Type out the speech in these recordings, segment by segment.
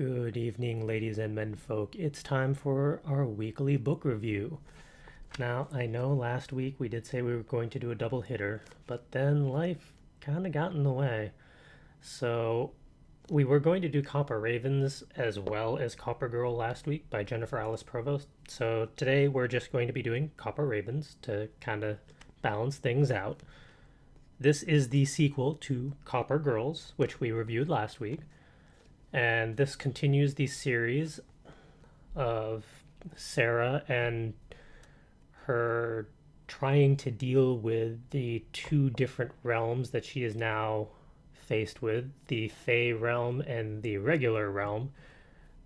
Good evening, ladies and menfolk. It's time for our weekly book review. Now, I know last week we did say we were going to do a double hitter, but then life kind of got in the way. So, we were going to do Copper Ravens as well as Copper Girl last week by Jennifer Allis Provost. So, today we're just going to be doing Copper Ravens to kind of balance things out. This is the sequel to Copper Girls, which we reviewed last week. And this continues the series of Sarah and her trying to deal with the two different realms that she is now faced with, the Fey realm and the regular realm.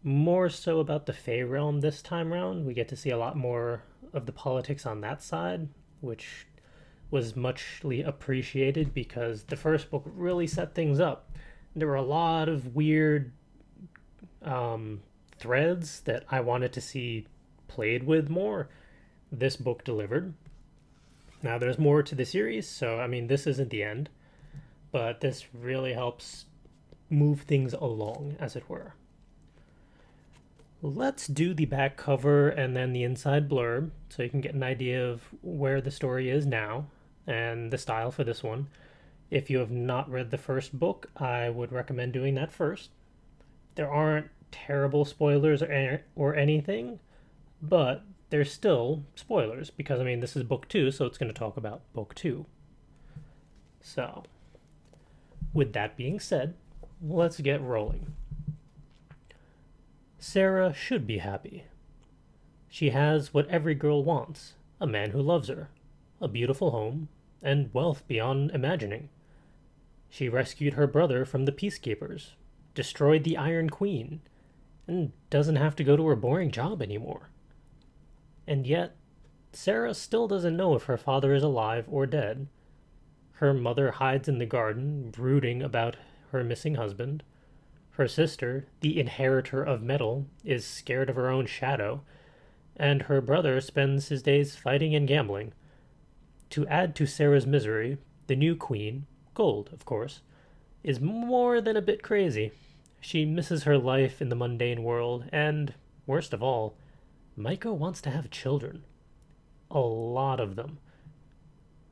More so about the Fey realm this time round. We get to see a lot more of the politics on that side, which was muchly appreciated because the first book really set things up. There were a lot of weird threads that I wanted to see played with more. This book delivered. Now, there's more to the series, so I mean, this isn't the end, but this really helps move things along, as it were. Let's do the back cover and then the inside blurb so you can get an idea of where the story is now and the style for this one. If you have not read the first book, I would recommend doing that first. There aren't terrible spoilers or anything, but there's still spoilers because, I mean, this is book 2, so it's going to talk about book 2. So, with that being said, let's get rolling. Sarah should be happy. She has what every girl wants: a man who loves her, a beautiful home, and wealth beyond imagining. She rescued her brother from the Peacekeepers, destroyed the Iron Queen, and doesn't have to go to her boring job anymore. And yet, Sarah still doesn't know if her father is alive or dead. Her mother hides in the garden, brooding about her missing husband. Her sister, the inheritor of metal, is scared of her own shadow, and her brother spends his days fighting and gambling. To add to Sarah's misery, the new queen, Gold, of course, is more than a bit crazy. She misses her life in the mundane world, and, worst of all, Micah wants to have children. A lot of them.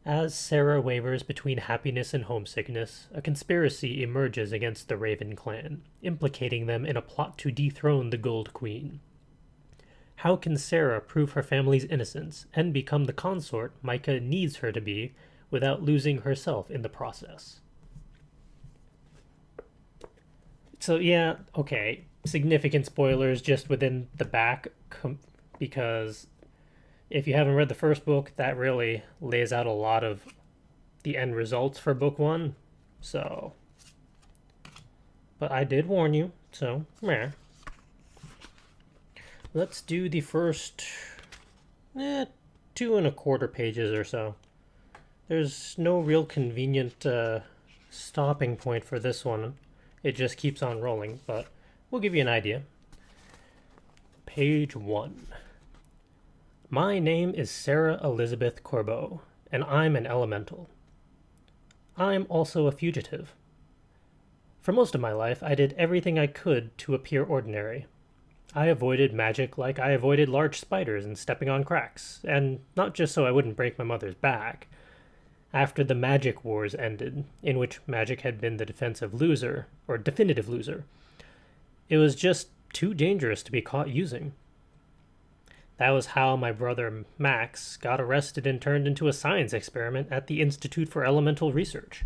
As Sarah wavers between happiness and homesickness, a conspiracy emerges against the Raven clan, implicating them in a plot to dethrone the Gold Queen. How can Sarah prove her family's innocence and become the consort Micah needs her to be without losing herself in the process? So yeah, okay, significant spoilers just within the back, because if you haven't read the first book, that really lays out a lot of the end results for book 1, so... But I did warn you, so, meh. Let's do the first 2.25 pages or so. There's no real convenient stopping point for this one. It just keeps on rolling, but we'll give you an idea. Page 1. My name is Sarah Elizabeth Corbeau, and I'm an elemental. I'm also a fugitive. For most of my life, I did everything I could to appear ordinary. I avoided magic like I avoided large spiders and stepping on cracks, and not just so I wouldn't break my mother's back. After the magic wars ended, in which magic had been the defensive loser, or definitive loser, it was just too dangerous to be caught using. That was how my brother Max got arrested and turned into a science experiment at the Institute for Elemental Research.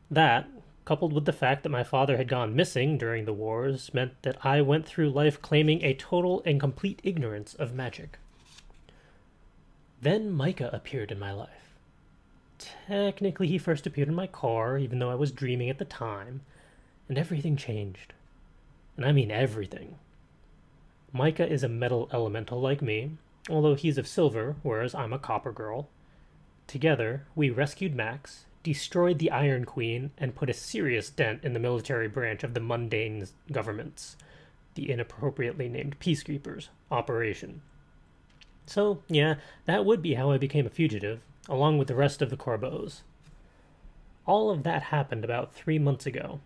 That, coupled with the fact that my father had gone missing during the wars, meant that I went through life claiming a total and complete ignorance of magic. Then Micah appeared in my life. Technically, he first appeared in my car, even though I was dreaming at the time, and everything changed. And I mean everything. Micah is a metal elemental like me, although he's of silver, whereas I'm a copper girl. Together, we rescued Max, destroyed the Iron Queen, and put a serious dent in the military branch of the mundane government's, the inappropriately named Peacekeepers, operation. So, yeah, that would be how I became a fugitive, along with the rest of the Corbeaus. All of that happened about 3 months ago.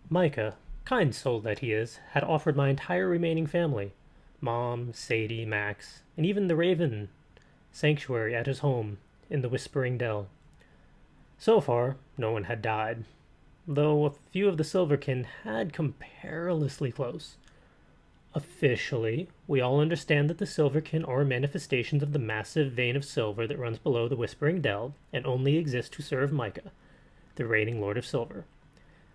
Micah, kind soul that he is, had offered my entire remaining family, Mom, Sadie, Max, and even the Raven, sanctuary at his home in the Whispering Dell. So far, no one had died, though a few of the Silverkin had come perilously close. Officially, we all understand that the Silverkin are manifestations of the massive vein of silver that runs below the Whispering Dell and only exist to serve Micah, the reigning Lord of Silver.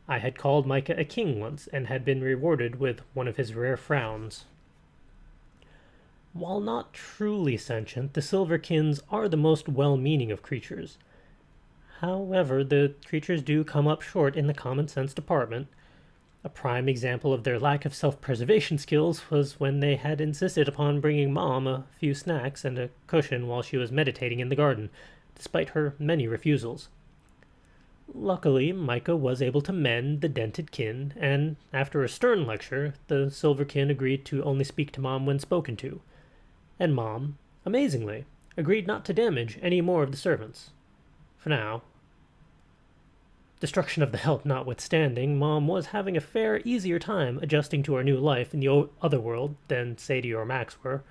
I had called Micah a king once and had been rewarded with one of his rare frowns. While not truly sentient, the Silverkins are the most well-meaning of creatures. However, the creatures do come up short in the common sense department. A prime example of their lack of self-preservation skills was when they had insisted upon bringing Mom a few snacks and a cushion while she was meditating in the garden, despite her many refusals. Luckily, Micah was able to mend the dented kin, and after a stern lecture, the Silverkin agreed to only speak to Mom when spoken to. And Mom, amazingly, agreed not to damage any more of the servants. For now. Destruction of the help notwithstanding, Mom was having a fair easier time adjusting to our new life in the other world than Sadie or Max were.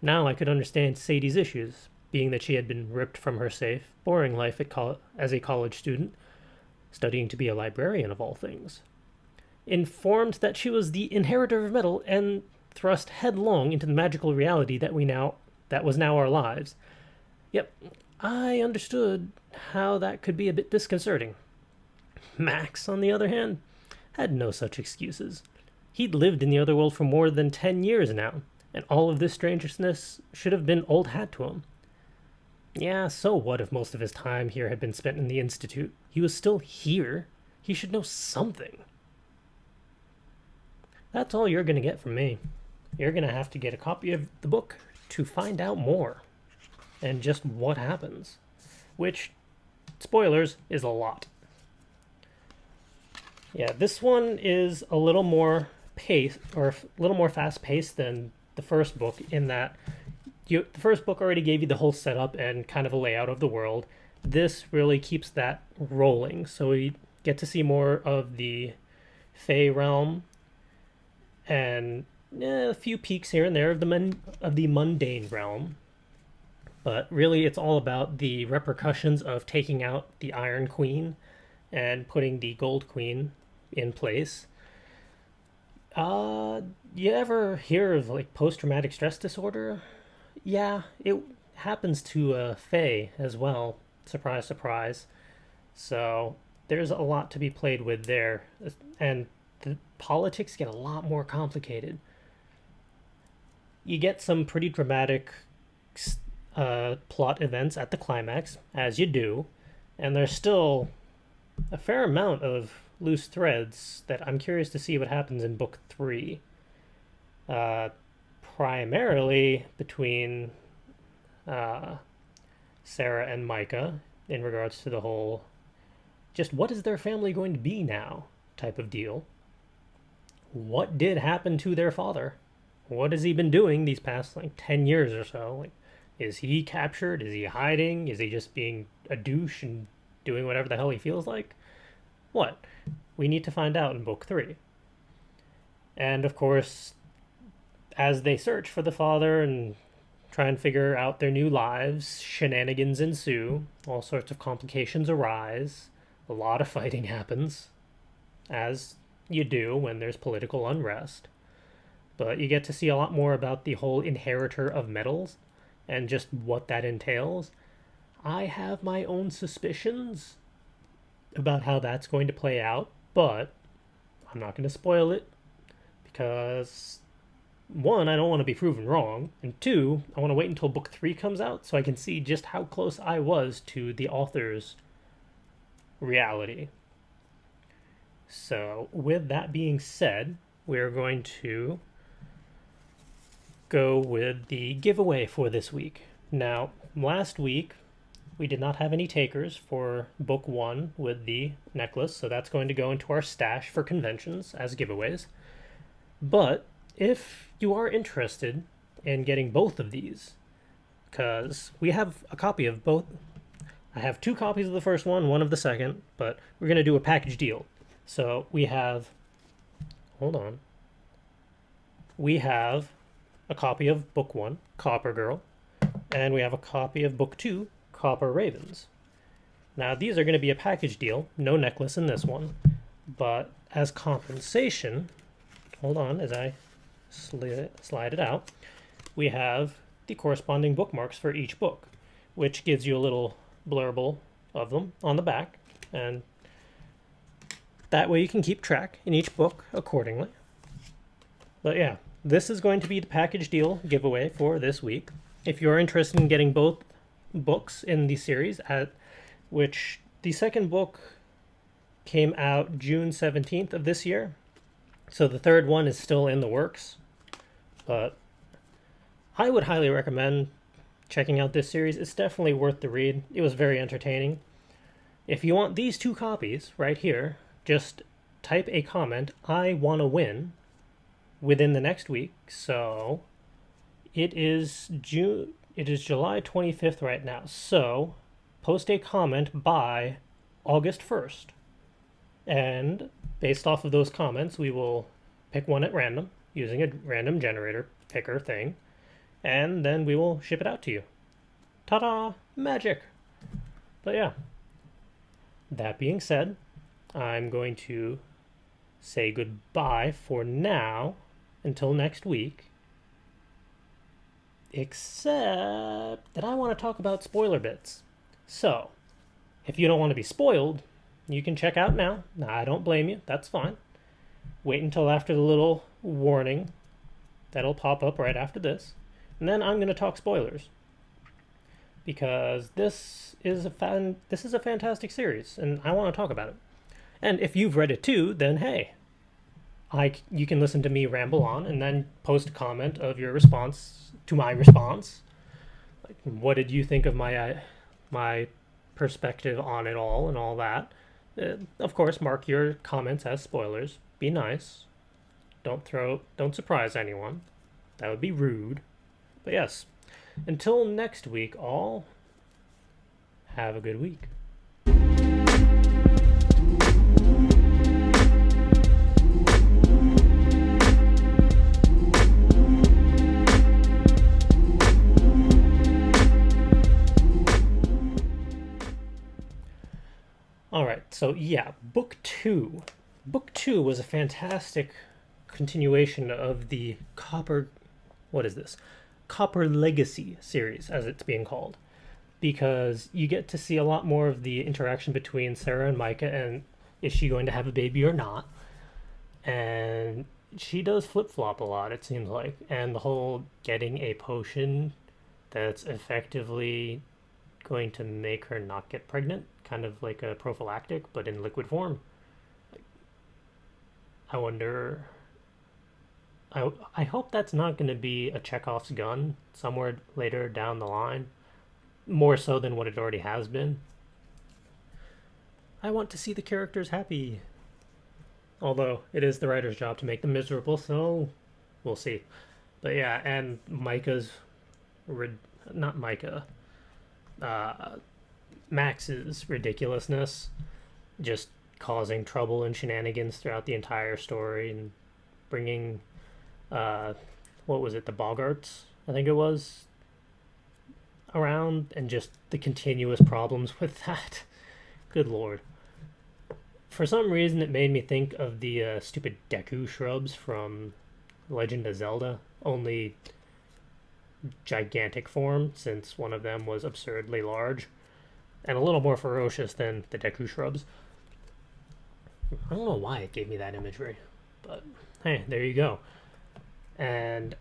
Now I could understand Sadie's issues, being that she had been ripped from her safe, boring life as a college student, studying to be a librarian of all things. Informed that she was the inheritor of metal and thrust headlong into the magical reality that was now our lives. Yep, I understood how that could be a bit disconcerting. Max, on the other hand, had no such excuses. He'd lived in the other world for more than 10 years now, and all of this strangeness should have been old hat to him. Yeah, so what if most of his time here had been spent in the Institute? He was still here. He should know something. That's all you're going to get from me. You're going to have to get a copy of the book to find out more. And just what happens. Which, spoilers, is a lot. Yeah, this one is a little more fast-paced than the first book in that the first book already gave you the whole setup and kind of a layout of the world. This really keeps that rolling, so we get to see more of the Fey realm and a few peaks here and there of the mundane realm. But really, it's all about the repercussions of taking out the Iron Queen and putting the Gold Queen in place. You ever hear of like post-traumatic stress disorder? Yeah, it happens to Faye as well. Surprise, surprise. So there's a lot to be played with there, and the politics get a lot more complicated. You get some pretty dramatic plot events at the climax, as you do, and there's still a fair amount of loose threads that I'm curious to see what happens in book 3. Primarily between Sarah and Micah in regards to the whole just what is their family going to be now type of deal. What did happen to their father? What has he been doing these past 10 years or so? Is he captured? Is he hiding? Is he just being a douche and doing whatever the hell he feels like? What? We need to find out in book 3. And of course, as they search for the father and try and figure out their new lives, shenanigans ensue, all sorts of complications arise, a lot of fighting happens, as you do when there's political unrest. But you get to see a lot more about the whole inheritor of metals and just what that entails. I have my own suspicions about how that's going to play out, but I'm not going to spoil it because, one, I don't want to be proven wrong, and two, I want to wait until book 3 comes out so I can see just how close I was to the author's reality. So, with that being said, we're going to go with the giveaway for this week. Now, last week, we did not have any takers for book 1 with the necklace, so that's going to go into our stash for conventions as giveaways. But if you are interested in getting both of these, because we have a copy of both, I have 2 copies of the first one of the second, but we're going to do a package deal. So we have hold on. We have a copy of Book 1, Copper Girl, and we have a copy of Book 2, Copper Ravens. Now, these are going to be a package deal. No necklace in this one. But as compensation, hold on as I slide it out, we have the corresponding bookmarks for each book, which gives you a little blurble of them on the back. And that way you can keep track in each book accordingly. But yeah, this is going to be the package deal giveaway for this week. If you're interested in getting both books in the series, at which the second book came out June 17th of this year, so the third one is still in the works, but I would highly recommend checking out this series. It's definitely worth the read. It was very entertaining. If you want these two copies right here, just type a comment, "I want to win," within the next week. So it is July 25th right now. So post a comment by August 1st. And based off of those comments, we will pick one at random using a random generator picker thing. And then we will ship it out to you. Ta-da! Magic! But yeah. That being said, I'm going to say goodbye for now until next week. Except that I want to talk about spoiler bits. So, if you don't want to be spoiled, you can check out now. I don't blame you. That's fine. Wait until after the little warning that'll pop up right after this. And then I'm going to talk spoilers. Because this is a fantastic series, and I want to talk about it. And if you've read it too, then hey, you can listen to me ramble on and then post a comment of your response to my response. Like, what did you think of my perspective on it all and all that? Of course, mark your comments as spoilers. Be nice. Don't surprise anyone. That would be rude. But yes, until next week, all, have a good week. Alright, so yeah, Book 2. Book 2 was a fantastic continuation of the Copper Legacy series, as it's being called, because you get to see a lot more of the interaction between Sarah and Micah, and is she going to have a baby or not? And she does flip-flop a lot, it seems like, and the whole getting a potion that's effectively going to make her not get pregnant, kind of like a prophylactic, but in liquid form. I wonder... I hope that's not going to be a Chekhov's gun somewhere later down the line, more so than what it already has been. I want to see the characters happy. Although, it is the writer's job to make them miserable, so we'll see. But yeah, and Max's ridiculousness, just causing trouble and shenanigans throughout the entire story, and bringing... what was it, the Bogarts, I think it was, around, and just the continuous problems with that. Good lord. For some reason, it made me think of the stupid Deku shrubs from Legend of Zelda, only gigantic form, since one of them was absurdly large, and a little more ferocious than the Deku shrubs. I don't know why it gave me that imagery, but hey, there you go. And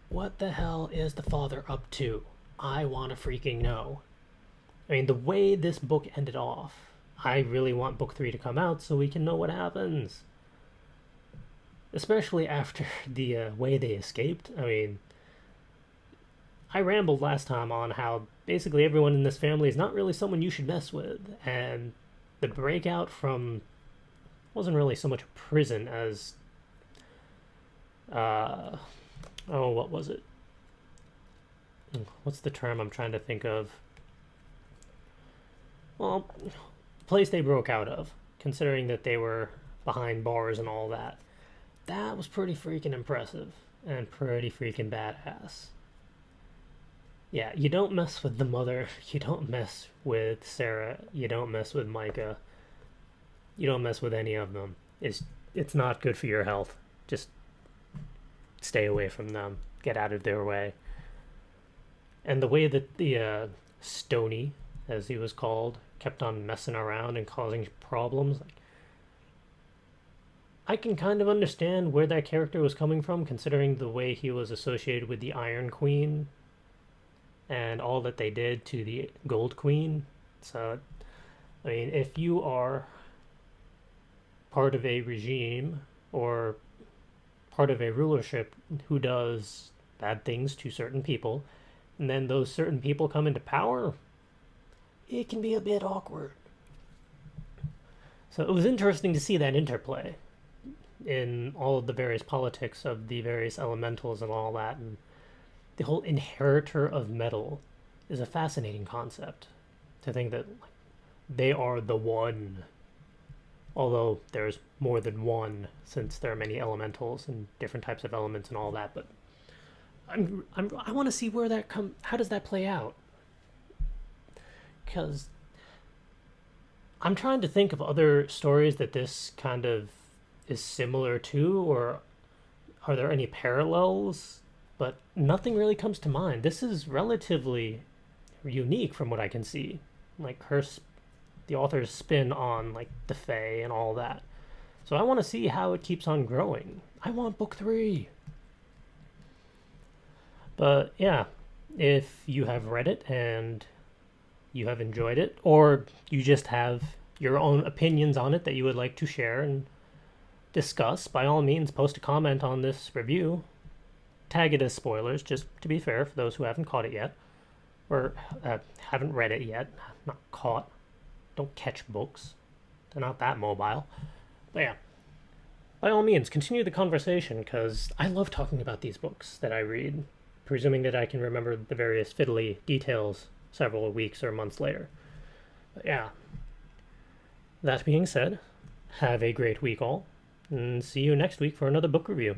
what the hell is the father up to? I want to freaking know. I mean, the way this book ended off, I really want Book 3 to come out so we can know what happens. Especially after the way they escaped. I mean, I rambled last time on how basically everyone in this family is not really someone you should mess with. And the breakout from... wasn't really so much a prison as... what was it? What's the term I'm trying to think of? Well, place they broke out of, considering that they were behind bars and all that. that was pretty freaking impressive and pretty freaking badass. Yeah, you don't mess with the mother, you don't mess with Sarah, you don't mess with Micah, you don't mess with any of them. It's not good for your health. Just stay away from them. Get out of their way. And the way that the Stony, as he was called, kept on messing around and causing problems, like, I can kind of understand where that character was coming from, considering the way he was associated with the Iron Queen and all that they did to the Gold Queen. So, I mean, if you are part of a regime or part of a rulership who does bad things to certain people, and then those certain people come into power, it can be a bit awkward. So it was interesting to see that interplay in all of the various politics of the various elementals and all that, and the whole inheritor of metal is a fascinating concept. To think that they are the one, although there's more than one, since there are many elementals and different types of elements and all that. But I want to see where that how does that play out? Because I'm trying to think of other stories that this kind of is similar to, or are there any parallels? But nothing really comes to mind. This is relatively unique from what I can see. Like the author's spin on like the Fae and all that. So I want to see how it keeps on growing. I want book 3. But yeah, if you have read it and you have enjoyed it, or you just have your own opinions on it that you would like to share and discuss, by all means post a comment on this review. Tag it as spoilers, just to be fair for those who haven't caught it yet, or haven't read it yet. Not caught. Don't catch books. They're not that mobile. But yeah, by all means, continue the conversation, because I love talking about these books that I read, presuming that I can remember the various fiddly details several weeks or months later. But yeah, that being said, have a great week all, and see you next week for another book review.